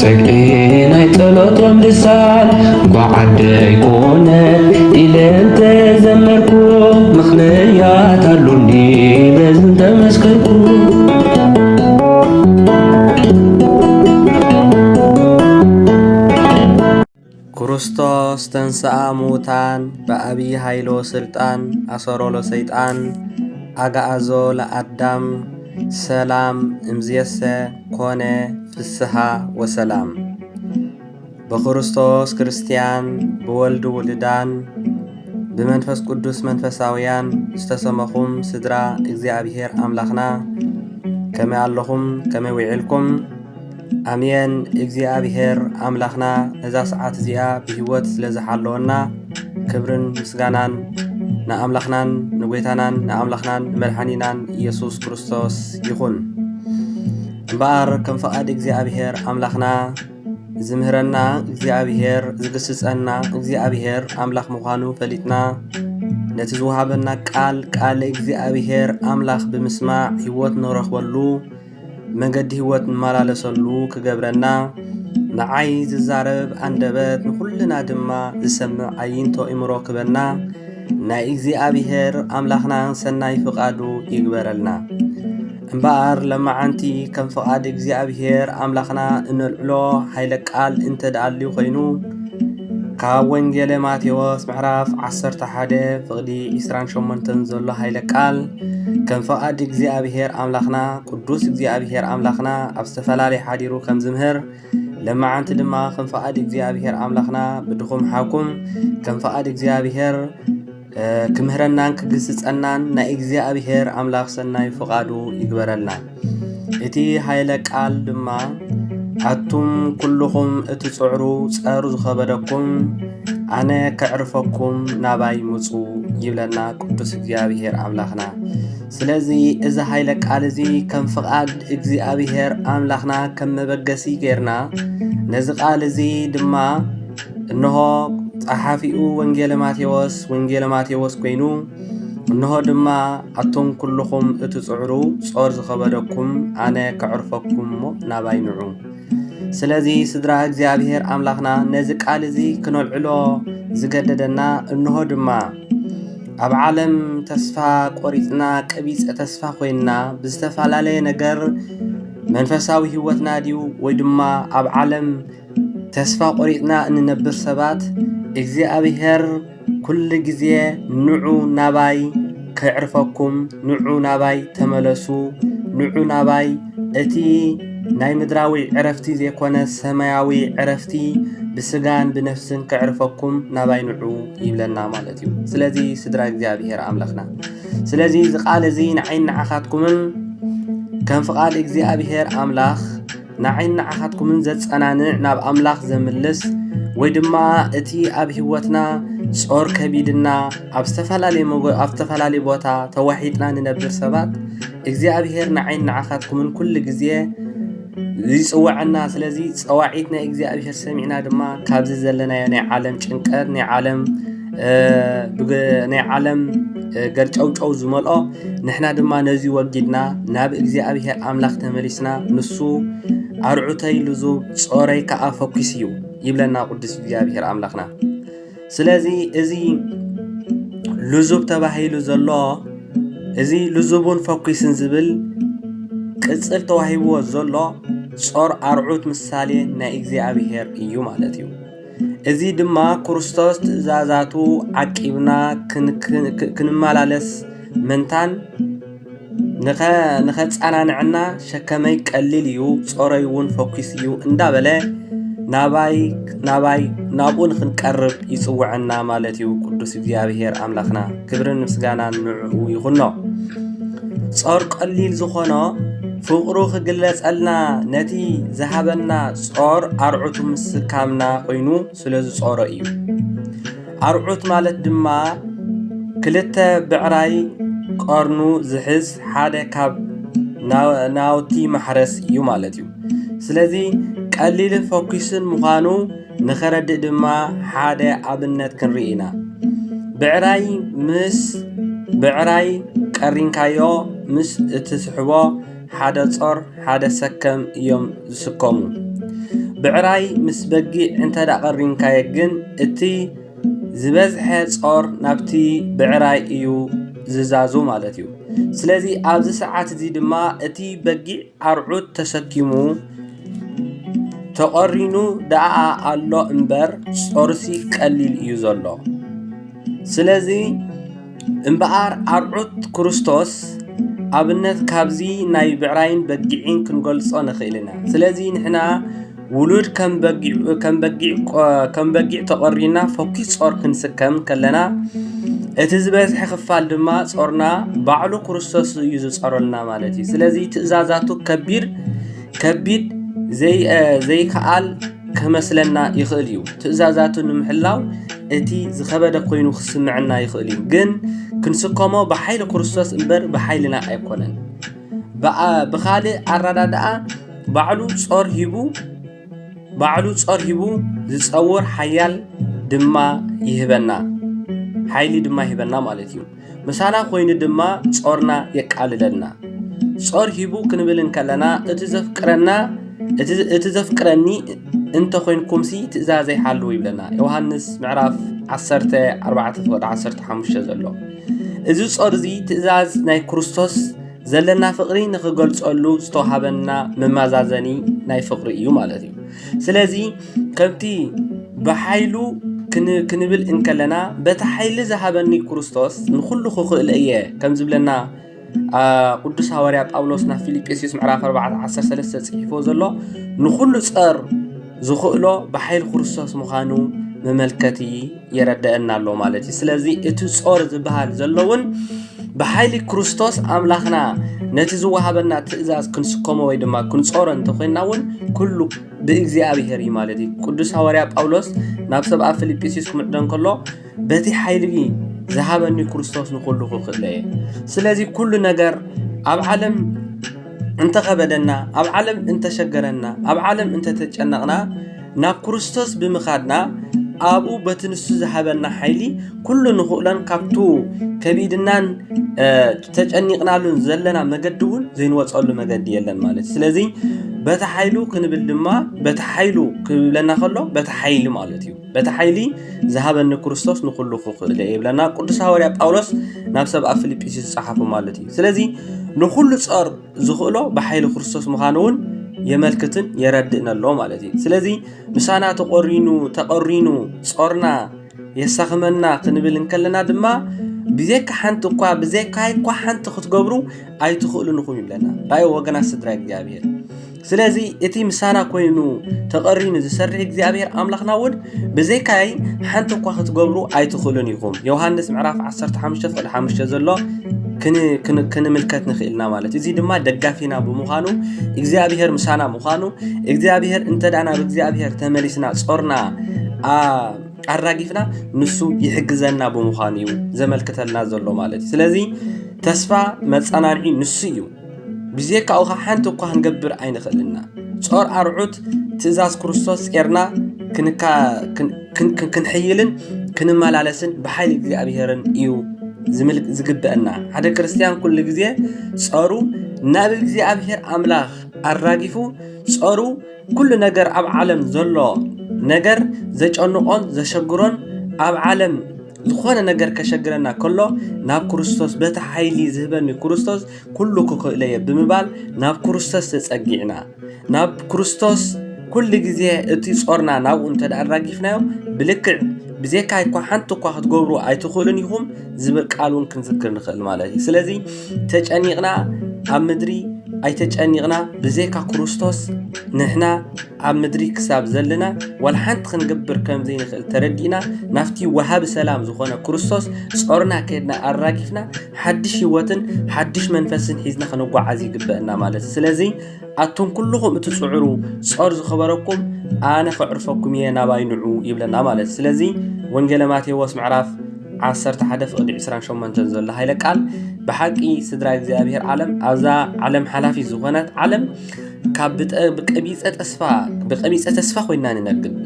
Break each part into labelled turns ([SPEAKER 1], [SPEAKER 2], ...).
[SPEAKER 1] ፀግዒ ናይ ጸሎቶም ልሳን ጓዓደይ ኮነ ኢለን ተዘመርኩ ምኽንያት አሉኒ በዝን ተመስከርኩ ክርስቶስ ተንሥአ ሙታን በአብይ ኃይሎ ስልጣን አሰሮሎ ሰይጣን አጋአዞ ለአዳም ሰላም እምዝየሰ ኮነ ፍስሐ ወሰላም። በክርስቶስ ክርስቲያን ብወልድ ውልዳን ብመንፈስ ቅዱስ መንፈሳውያን ዝተሰመኹም ስድራ እግዚአብሔር አምላኽና ከመይ ኣለኹም ከመይ ውዒልኩም? አሜን። እግዚአብሔር አምላኽና ነዛ ሰዓት እዚኣ ብህይወት ስለዝሓለወና ክብርን ምስጋናን ንአምላኽናን ንጎይታናን ንአምላኽናን ንመድሓኒናን ኢየሱስ ክርስቶስ ይኹን። እምበኣር ከም ፈቃድ እግዚአብሔር አምላኽና ዝምህረና እግዚአብሔር ዝግስጸና እግዚአብሔር አምላኽ ምዃኑ ፈሊጥና ነቲ ዝውሃበና ቃል እግዚአብሔር አምላኽ ብምስማዕ ህይወት ንረኽበሉ መንገዲ ህይወት ንመላለሰሉ ክገብረና ንዓይ ዝዛረብ አንደበት ንኩልና ድማ ዝሰምዕ ዓይንቶ እምሮ ክበና ናይ እግዚአብሔር አምላኽና ሰናይ ፍቃዱ ይግበረልና። እምበኣር ለማዓንቲ ከም ፍቃድ እግዚአብሔር አምላኽና እንልዕሎ ኃይለ ቃል እንተደኣልዩ ኮይኑ ካብ ወንጌለ ማቴዎስ ምዕራፍ 11 ፍቕዲ 28 ዘሎ ኃይለ ቃል ከም ፍቃድ እግዚአብሔር አምላኽና ቅዱስ እግዚአብሔር አምላኽና ኣብ ዝተፈላለየ ሓዲሩ ከም ዝምህር ለማዓንቲ ድማ ከም ፍቃድ እግዚአብሔር አምላኽና ብድኹም ሓኩም ከም ፍቃድ እግዚአብሔር ክምህረናን ክግስጸናን ናይ እግዚአብሔር አምላኽ ሰናይ ፍቃዱ ይግበረልና። እቲ ኃይለ ቃል ድማ አቱም ኩልኹም እትጽዕሩ ጸሩ ዝኸበደኩም አነ ከዕርፈኩም ናባይ ሙፁ ይብለና ቅዱስ እግዚአብሔር አምላኽና። ስለዚ እዚ ኃይለ ቃል እዚ ከም ፍቃድ እግዚአብሔር አምላኽና ከም መበገሲ ጌርና ነዚ ቃል እዚ ድማ እንሆ ጸሓፊኡ ወንጌለ ማቴዎስ ኮይኑ እንሆ ድማ አቱም ኩልኹም እትጽዕሩ ጾር ዝኸበደኩም አነ ከዕርፈኩም ናባይ ንዑ። ስለዚ ስድራ እግዚአብሔር አምላኽና ነዚ ቃል እዚ ክነልዕሎ ዝገደደና እንሆ ድማ ኣብ ዓለም ተስፋ ቆሪጽና ቀቢጸ ተስፋ ኮይንና ብዝተፈላለየ ነገር መንፈሳዊ ህይወትና ድዩ ወይ ድማ ኣብ ዓለም ተስፋ ቆሪጽና እንነብር ሰባት እግዚአብሔር ኩሉ ግዜ ንዑ ናባይ ከዕርፈኩም ንዑ ናባይ ተመለሱ ንዑ ናባይ እቲ ናይ ምድራዊ ዕረፍቲ ዘይኮነ ሰማያዊ ዕረፍቲ ብስጋን ብነፍስን ከዕርፈኩም ናባይ ንዑ ይብለና ማለት እዩ። ስለዚ ስድራ እግዚአብሔር አምላኽና ስለዚ ዝቃል እዚ ንዓይን ንዓኻትኩምን ከም ፍቃድ እግዚአብሔር አምላኽ ንዓይን ንዓኻትኩምን ዘጸናንዕ ናብ አምላኽ ዘምልስ ወይ ድማ እቲ ኣብ ህይወትና ጾር ከቢድና ኣብ ዝተፈላለዩ ቦታ ተዋሒጥና ንነብር ሰባት እግዚአብሔር ንዓይን ንዓኻትኩምን ኩሉ ግዜ ይጽዋዕና። ስለዚ ጸዋዒት ናይ እግዚአብሔር ሰሚዕና ድማ ካብዚ ዘለናዮ ናይ ዓለም ጭንቀት ናይ ዓለም ገርጨውጨው ዝመልኦ ንሕና ድማ ነዚ ወጊድና ናብ እግዚአብሔር አምላኽ ተመሊስና ንሱ አርዑተይ ልዙብ ጾረይ ከዓ ፈኩስ እዩ ይብለና ቅዱስ እግዚአብሔር አምላኽና። ስለዚ እዚ ልዙብ ተባሂሉ ዘሎ እዚ ልዙቡን ፈኩስን ዝብል ቅጽል ተዋሂብዎ ዘሎ ጾር አርዑት ምሳሌ ናይ እግዚአብሔር እዩ ማለት እዩ። እዚ ድማ ክርስቶስ ትእዛዛቱ ዓቂብና ክንመላለስ ምንታን ንኸጻናንዕና ሸከመይ ቀሊል እዩ ጾረይ እውን ፈኩስ እዩ እንዳበለ ናብኡ ንኽንቀርብ ይጽውዐና ማለት እዩ ቅዱስ እግዚአብሔር አምላኽና። ክብርን ምስጋናን ንዑ ይኹኖ። ጾር ቀሊል ዝኾኖ ፍቅሩ ክግለጸልና ነቲ ዝሃበና ጾር አርዑቱ ምስካምና ኮይኑ ስለዚ ጾሮ እዩ። አርዑት ማለት ድማ ክልተ ብዕራይ ቆርኑ ዝሕዝ ሓደ ካብ ናውቲ ማሕረስ እዩ ማለት እዩ። ስለዚ ቀሊልን ፈኩስን ምዃኑ ንኸረድእ ድማ ሓደ ኣብነት ክንርኢና ብዕራይ ምስ ብዕራይ ቀሪንካዮ ምስ እትስሕቦ ሓደ ጾር ሓደ ሰከም እዮም ዝስከሙ። بعراي مسبقي انت دا قرين كايقن اتي زبزح صور نابتي بعراي ايو ززازو مالتيو سلازي ابز ساعات زي دما اتي بقي عرعود تسكيمو تقرينو دعا الله انبر صورسي قليل ايو زلو سلازي انبار عرعود كريستوس ابنت كابزي ناي بعراين بقيعين كنقلصو نخيلنا سلازي نحنا ولود كم بقيع تقرينا فوكي صور كنسكم كلنا اتزبز حخفال دما صورنا بعلو كريستوس يزو صورلنا مالتي سلازي تزازاتو كبيد زي كعال كمسلنا يخليو تزازاتو نمحلاو اتي زخبدا كوينو خسمعنا يخليو جن كنسكمو بحيل كريستوس انبر بحيلنا ايكونن بخالي الردادا بعلو صور هيبو زصور حيال دما يهبنا حيلي دما يهبنا مالتيو مسانا خوين دما صورنا يقاللنا صور هيبو كنبلن كلنا اتزفقرني انت خوينكم سي تزازي حلو يبلنا يوحنس معراف 10:4-15 زلو ازو صور زي تزاز ناي كريستوس زلنا فقري نخغلصلو استوحبنا ممازازني ناي فقري يو مالتيو سلازي كمتي بحيلو كنبل انكلنا بتحيل ذهبني كريستوس نخلو خخل ايه كم زبلنا قدس حواريا باولوسنا فيليبيسيوس معراف 4:13 صحيفو زلو نخلو صر زخلو بحيل كريستوس مخانو مملكتي يردأنا له مالتي سلازي اتو صور زبهال زلون بحيل كريستوس املاخنا نتزو وهبنا تئزاز كنسكمو ويدما كنصور انت خويناون كله بإግዚአብሔር مالتي قدس حواريا باولوس ناب سبع فيليبيسيوس كمدن كله بتي حيلي ذهبني كريستوس نقول خليه سلازي كل نجر اب عالم انت خبدنا اب عالم انت شجرنا اب عالم انت تጨነقنا ناب كريستوس بمخادنا ابو بتنسو ذهبنا حيلي كل نخولن كابتو كبيدنان تጨنقنالون زلنا مجدون زين وصلوا مجد يلن مالت سلازي بتحيلو كنبل دما بتحيلو كلنا خلو بتحيل مالتيو بتحيلي ذهبن كريستوس نخلو خخل لنا قدس حواريا باولوس ناب سبع فيليبيسيوس صحفو مالتي سلازي نخلو صار زخلو بحيل كريستوس مخانون يملكتن يردنا له مالتي سلازي مسانا تقرينو صورنا يسخمنا كنبل نكلنا دما بزيك حنت قوا بزيك هاي قوا حنت خطقبرو اي تخلو نخوم لنا راي وغنا سدرا እግዚአብሔር سلازي اتي مسانا كوينو تقرينو زسرع እግዚአብሔር املاخنا ود بزيك هاي حنت قوا خطقبرو اي تخلو نيكم يوحنس معراف 15:5 زلو كن ملكت نخيلنا مالتي زي دما دغافينا بمخانو እግዚአብሔር مسانا مخانو እግዚአብሔር انت دانا بእግዚአብሔር تمليسنا صورنا አራጊፍና ንሱ ይሕግዘና በመዃኒው ዘመልከተልና ዘሎ ማለት ስለዚህ ተስፋ መጻናንዒ ንሱዩ ብዘይካው ሓንተ እኳ ክንገብር ኣይንኽእልና ጾር አርዑት ትእዛዝ ክርስቶስ ቄርና ክንሕይልን ክንመላለስን በኃይል እግዚአብሔርን እዩ ዝግበአና ሓደ ክርስቲያን ኩሉ ግዜ ጾሩ ናብ እግዚአብሔር አምላኽ አራጊፉ ጾሩ ኩሉ ነገር ኣብ ዓለም ዘሎ ነገር ዘጨንቆን ዘሸግሮን ኣብ ዓለም ዝኾነ ነገር ከሸግረና ከሎ ናብ ክርስቶስ በተሓይሊ ዝህበኒ ክርስቶስ ኩሉ ክክእለየ ብምባል ናብ ክርስቶስ ተጸጊዕና ናብ ክርስቶስ ኩሉ ግዜ እቲ ጾርና ናብኡ እንተዳራጊፍናዮ ብልክዕ ብዘይካ እኳ ሓንቲ እኳ ክትገብሩ ኣይትኽእሉን ኢኹም ዝብል ቃሉን ክንዝክር ንኽእል ማለት እዩ ስለዚ ተጨኒቕና ኣብ ምድሪ ኣይተጨኒቕና ብዘይካ ክርስቶስ ንሕና ኣብ ምድሪ ክሳብ ዘለና ወላ ሓንቲ ክንገብር ከም ዘይንኽእል ተረዲእና ናፍቲ ወሃብ ሰላም ዝኾነ ክርስቶስ ጾርና ከድና ኣራጊፍና ሓድሽ ህይወትን ሓድሽ መንፈስን ሒዝና ክንጓዓዝ ይግበአና ማለት ስለዚ ኣቶም ኩልኹም እትጽዕሩ ጾር ዝኸበረኩም ኣነ ክዕርፈኩም እየ ናባይ ንዑ ይብለና ማለት ስለዚ ወንጌል ማቴዎስ ምዕራፍ 11:28 ዘሎ ሃይለ ቃል بحقي سدرا እግዚአብሔር ዓለም ኣብዛ ዓለም ሓላፊ ዝኾነት ዓለም ካብ ብቀቢጸ ተስፋ ኮይና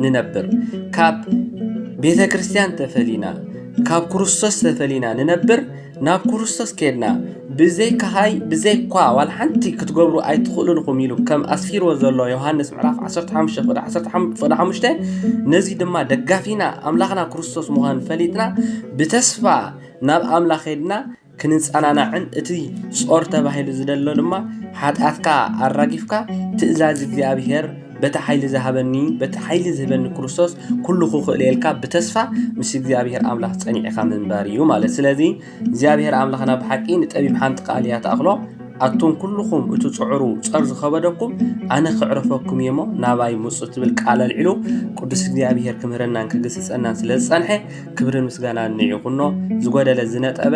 [SPEAKER 1] ንነብር ካብ ቤተ ክርስቲያን ተፈሊና ካብ ክርስቶስ ተፈሊና ንነብር ናብ ክርስቶስ ከድና ብዘይ ካሃይ ብዘይ ኳ ዋላ ሓንቲ ክትገብሩ ኣይትኽእሉንኩም ኢሉ ከም ኣስፊርዎ ዘሎ ዮሐንስ ምዕራፍ 15 ነዚ ድማ ደጋፊና ኣምላኽና ክርስቶስ ምዃን ፈሊጥና ብተስፋ ናብ ኣምላኽ ሄድና ክንጸናናዕን እቲ ጾር ተባሂሉ ዝደሎ ድማ ሓጢአትካ ኣራጊፍካ ትእዛዝ እግዚአብሔር በታ ኃይል ዝሃበኒ በታ ኃይል ዝህበኒ ክርስቶስ ኩሉ ክኽእል ኢልካ በተስፋ ምስ እግዚአብሔር አምላኽ ጸኒዕኻ ምንባር እዩ ማለት ስለዚ እግዚአብሔር አምላኽና በሐቂ ንጠቢብ ሓንቲ ቃል እያ ተኣኽሎ ኣቱም ኩልኹም እትጽዕሩ ጸር ዝኸበደኩም ኣነ ክዕረፈኩም የሞ ናባይ ሙጽእ ትብል ቃል አልዒሉ ቅዱስ እግዚአብሔር ክምህረናን ክግስጸናን ስለ ዝጸንሐ ክብርን ምስጋናን ንዕኹኖ ዝጎደለ ዝነጠበ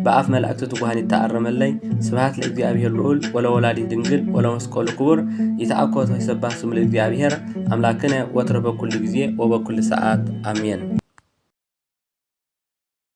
[SPEAKER 1] በአፍ መላእክቱ ትጓሃን ይተአረመለይ ስብሐት ለእግዚአብሔር ልዑል ወለወላዲት ድንግል ወለመስቀሉ ክቡር ይተአኮቶ ይሰባህ ስሙ ለእግዚአብሔር አምላክነ ወትረ በኩል ጊዜ ወበኩል ሰዓት አሜን።